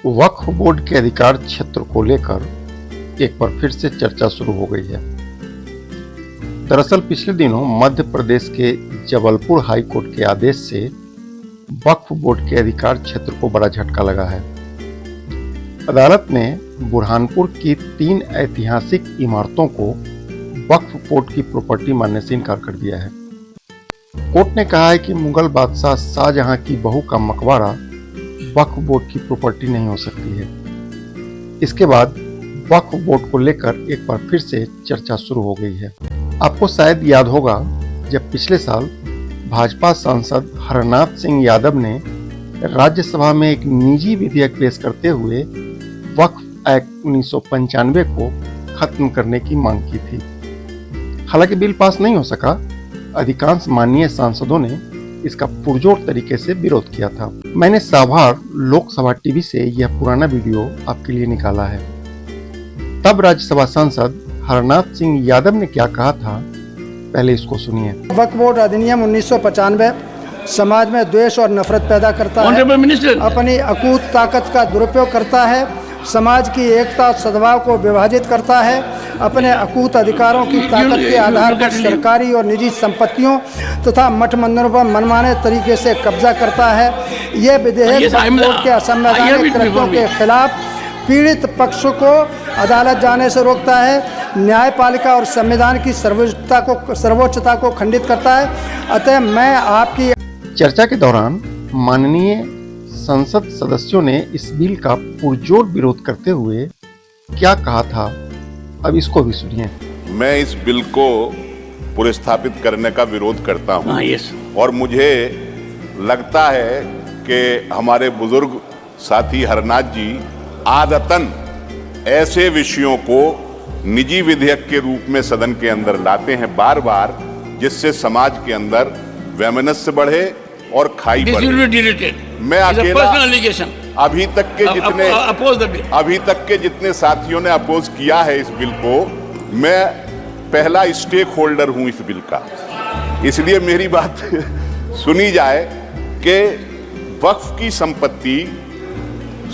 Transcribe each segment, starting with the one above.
वक्फ board के अधिकार क्षेत्र को लेकर एक बार फिर से चर्चा शुरू हो गई है। दरअसल पिछले दिनों मध्य प्रदेश के जबलपुर हाई कोर्ट के आदेश से वक्फ बोर्ड के अधिकार क्षेत्र को बड़ा झटका लगा है। अदालत ने बुरहानपुर की 3 ऐतिहासिक इमारतों को वक्फ बोर्ड की प्रॉपर्टी मानने से इनकार कर दिया है। कोर्ट ने कहा है कि मुगल बादशाह शाहजहां की बहू का मकबरा वक्फ बोर्ड की प्रॉपर्टी नहीं हो सकती है। इसके बाद वक्फ बोर्ड को लेकर एक बार फिर से चर्चा शुरू हो गई है। आपको शायद याद होगा जब पिछले साल भाजपा सांसद हरनाथ सिंह यादव ने राज्यसभा में एक निजी विधेयक पेश करते हुए वक्फ एक्ट 1995 को खत्म करने की मांग की थी। हालांकि बिल पास नहीं हो सका। अधिकांश माननीय सांसदों ने इसका पुरजोर तरीके से विरोध किया था। मैंने साभार लोकसभा टीवी से यह पुराना वीडियो आपके लिए निकाला है। तब राज्यसभा सांसद हरनाथ सिंह यादव ने क्या कहा था, पहले इसको सुनिए। वक्फ बोर्ड अधिनियम 1995 समाज में द्वेष और नफरत पैदा करता है, अपनी अकूत ताकत का दुरुपयोग करता है, समाज की एकता सद्भाव को विभाजित करता है, अपने अकूत अधिकारों की ताकत के आधार पर सरकारी और निजी संपत्तियों तथा मठ मंदिरों पर मनमाने तरीके से कब्जा करता है। ये विधेयक वक्फ बोर्ड के असंवैधानिक कृत्यों के खिलाफ पीड़ित पक्ष को अदालत जाने से रोकता है, न्यायपालिका और संविधान की सर्वोच्चता को खंडित करता है। अतः मैं आपकी चर्चा के दौरान माननीय संसद सदस्यों ने इस बिल का पुरजोर विरोध करते हुए क्या कहा था, अब इसको भी सुनिए। मैं इस बिल को पुनर्स्थापित करने का विरोध करता हूं। और मुझे लगता है कि हमारे बुजुर्ग साथी हरनाथ जी आदतन ऐसे विषयों को निजी विधेयक के रूप में सदन के अंदर लाते हैं बार बार, जिससे समाज के अंदर वैमनस्य बढ़े और खाई बढ़े। मैं अकेला अभी तक के जितने साथियों ने अपोज किया है इस बिल को, मैं पहला स्टेक होल्डर हूं इस बिल का। इसलिए मेरी बात सुनी जाए कि वक्फ की संपत्ति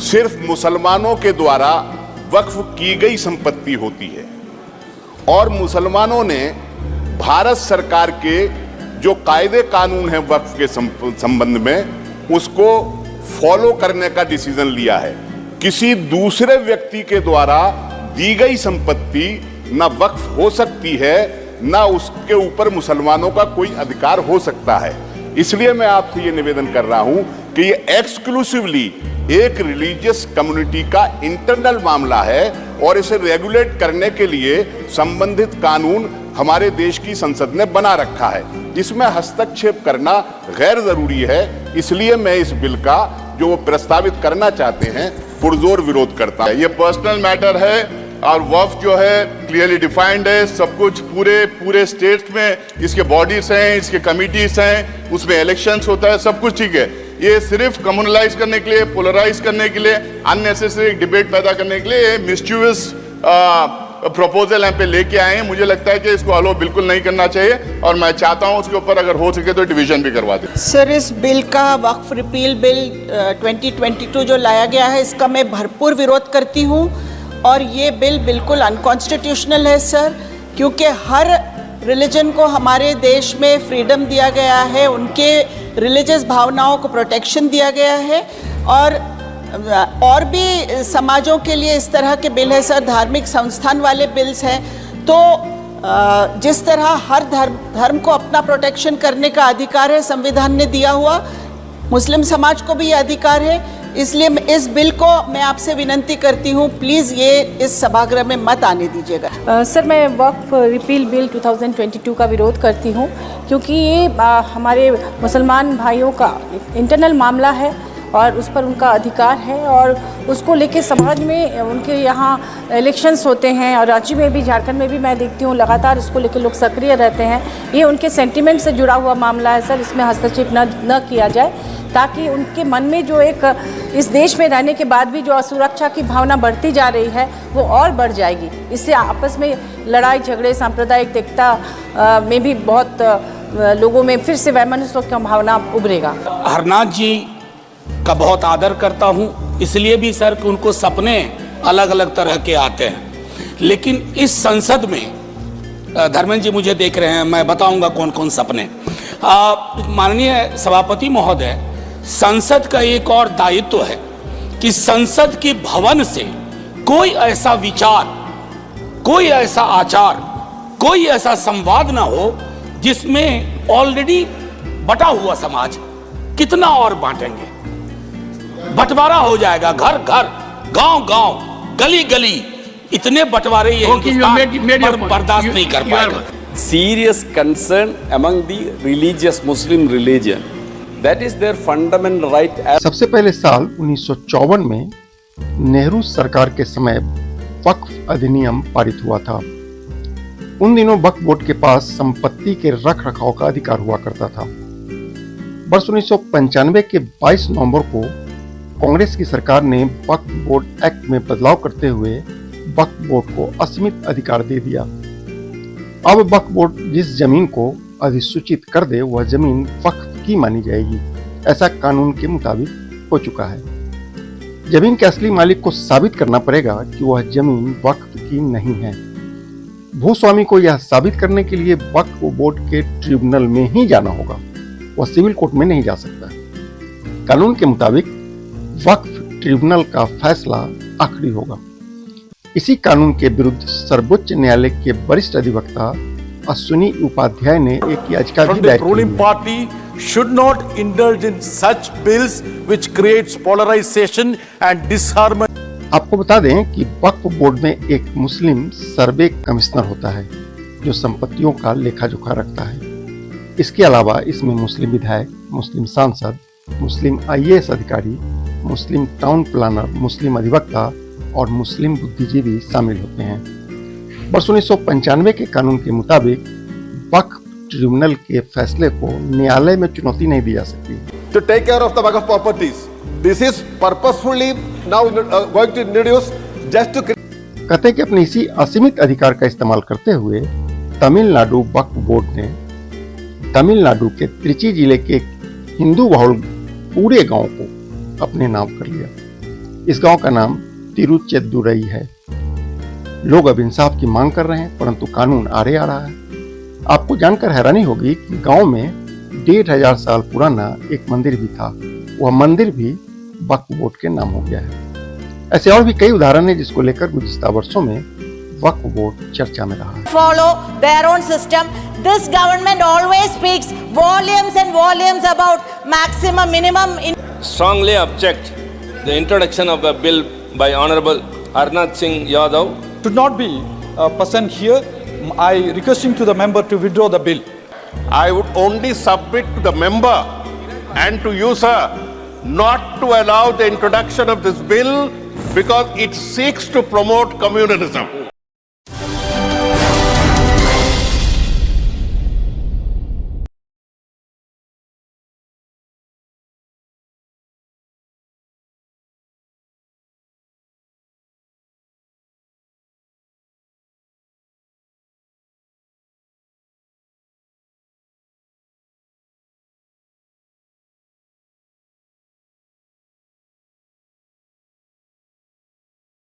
सिर्फ मुसलमानों के द्वारा वक्फ की गई संपत्ति होती है और मुसलमानों ने भारत सरकार के जो कायदे कानून है वक्फ के संबंध में उसको फॉलो करने का डिसीजन लिया है। किसी दूसरे व्यक्ति के द्वारा दी गई संपत्ति ना वक्फ हो सकती है, ना उसके ऊपर मुसलमानों का कोई अधिकार हो सकता है। इसलिए मैं आपसे ये निवेदन कर रहा हूं कि ये एक्सक्लूसिवली एक रिलीजियस कम्युनिटी का इंटरनल मामला है और इसे रेगुलेट करने के लिए संबंधित कानून हमारे देश की संसद ने बना रखा है। इसमें हस्तक्षेप करना गैर जरूरी है। इसलिए मैं इस बिल का जो वो प्रस्तावित करना चाहते हैं पुरजोर विरोध करता है। ये पर्सनल मैटर है और वक्फ जो है क्लियरली डिफाइंड है। सब कुछ पूरे स्टेट्स में इसके बॉडीज हैं, इसके कमिटीज हैं, उसमें इलेक्शंस होता है, सब कुछ ठीक है। ये सिर्फ कम्युनलाइज करने के लिए, पोलराइज करने के लिए, अननेसेसरी डिबेट पैदा करने के लिए मिसच्यूअस प्रपोजल यहाँ पे लेके आए हैं। मुझे लगता है कि इसको अलो बिल्कुल नहीं करना चाहिए और मैं चाहता हूँ उसके ऊपर अगर हो सके तो डिवीजन भी करवा दें। सर, इस बिल का वक्फ रिपील बिल 2022 जो लाया गया है, इसका मैं भरपूर विरोध करती हूँ और ये बिल बिल्कुल अनकॉन्स्टिट्यूशनल है सर, क्योंकि हर रिलीजन को हमारे देश में फ्रीडम दिया गया है, उनके रिलीजियस भावनाओं को प्रोटेक्शन दिया गया है और भी समाजों के लिए इस तरह के बिल है सर, धार्मिक संस्थान वाले बिल्स हैं। तो जिस तरह हर धर्म को अपना प्रोटेक्शन करने का अधिकार है, संविधान ने दिया हुआ, मुस्लिम समाज को भी ये अधिकार है। इसलिए इस बिल को मैं आपसे विनंती करती हूँ, प्लीज़ ये इस सभागृह में मत आने दीजिएगा। सर, मैं वक्फ रिपील बिल 2022 का विरोध करती हूँ क्योंकि ये हमारे मुसलमान भाइयों का इंटरनल मामला है और उस पर उनका अधिकार है और उसको लेके समाज में उनके यहाँ इलेक्शंस होते हैं और राज्य में भी, झारखंड में भी मैं देखती हूँ लगातार इसको लेके लोग सक्रिय रहते हैं। ये उनके सेंटिमेंट से जुड़ा हुआ मामला है सर, इसमें हस्तक्षेप न किया जाए ताकि उनके मन में जो एक इस देश में रहने के बाद भी जो असुरक्षा की भावना बढ़ती जा रही है वो और बढ़ जाएगी। इससे आपस में लड़ाई झगड़े, सांप्रदायिक एकता में भी बहुत लोगों में फिर से वैमनस्य की भावना उभरेगा। हरनाथ जी का बहुत आदर करता हूं, इसलिए भी सर कि उनको सपने अलग अलग तरह के आते हैं। लेकिन इस संसद में धर्मेंद्र जी मुझे देख रहे हैं, मैं बताऊंगा कौन कौन सपने। माननीय सभापति महोदय, संसद का एक और दायित्व है कि संसद के भवन से कोई ऐसा विचार, कोई ऐसा आचार, कोई ऐसा संवाद ना हो जिसमें ऑलरेडी बटा हुआ समाज कितना और बांटेंगे, बंटवारा हो जाएगा, घर घर, गांव गांव, गली गली, इतने बंटवारे ये हिंदुस्तान बर्दाश्त नहीं कर पाएगा। Serious concern among the religious Muslim religion, that is their fundamental right as सबसे पहले साल 1954 में नेहरू सरकार के समय वक्फ अधिनियम पारित हुआ था। उन दिनों वक्फ बोर्ड के पास संपत्ति के रख रखाव का अधिकार हुआ करता था। वर्ष 1995 के 22 नवंबर को कांग्रेस की सरकार ने वक्फ बोर्ड एक्ट में बदलाव करते हुए वक्फ बोर्ड को असीमित अधिकार दे दिया। अब वक्फ बोर्ड जिस जमीन को अधिसूचित कर दे वह जमीन वक्फ की मानी जाएगी, ऐसा कानून के मुताबिक हो चुका है। जमीन के असली मालिक को साबित करना पड़ेगा कि वह जमीन वक्फ की नहीं है। भूस्वामी को यह साबित करने के लिए वक्फ बोर्ड के ट्रिब्यूनल में ही जाना होगा, वह सिविल कोर्ट में नहीं जा सकता। कानून के मुताबिक वक्फ ट्रिब्यूनल का फैसला आखिरी होगा। इसी कानून के विरुद्ध सर्वोच्च न्यायालय के वरिष्ठ अधिवक्ता अश्विनी उपाध्याय ने एक याचिका भी दायर की है। should not indulge in such bills which creates polarization and disharmony. आपको बता दें कि वक्फ बोर्ड में एक मुस्लिम सर्वे कमिश्नर होता है जो संपत्तियों का लेखा जोखा रखता है। इसके अलावा इसमें मुस्लिम विधायक, मुस्लिम सांसद, मुस्लिम IAS अधिकारी, मुस्लिम टाउन प्लानर, मुस्लिम अधिवक्ता और मुस्लिम बुद्धिजीवी शामिल होते हैं। वर्ष 1995 के कानून के मुताबिक वक्फ ट्रिब्यूनल के फैसले को न्यायालय में चुनौती नहीं दी जा सकती। To take care of the waqf properties, this is purposefully now going to introduce just to. कहते हैं कि अपने इसी असीमित अधिकार का इस्तेमाल करते हुए तमिलनाडु वक्फ बोर्ड ने तमिलनाडु के त्रिची जिले के हिंदू बहुल पूरे गांव को अपने नाम कर लिया। इस गांव का नाम तिरुचेदुरई है। लोग अब इंसाफ की मांग कर रहे हैं, परंतु कानून आड़े आ रहा है। आपको जानकर हैरानी होगी कि गांव में 1500 साल पुराना एक मंदिर भी था, वह मंदिर भी वक्फ बोर्ड के नाम हो गया है। ऐसे और भी कई उदाहरण हैं जिसको लेकर गुज़िश्ता वर्षों में वक्फ बोर्ड चर्चा में रहा है। Follow their own system. This government always speaks volumes and volumes about maximum, minimum. Strongly object the introduction of the bill by Honorable Arnath Singh Yadav. Should not be present here. I requesting to the member to withdraw the bill. I would only submit to the member and to you, sir, not to allow the introduction of this bill because it seeks to promote communalism.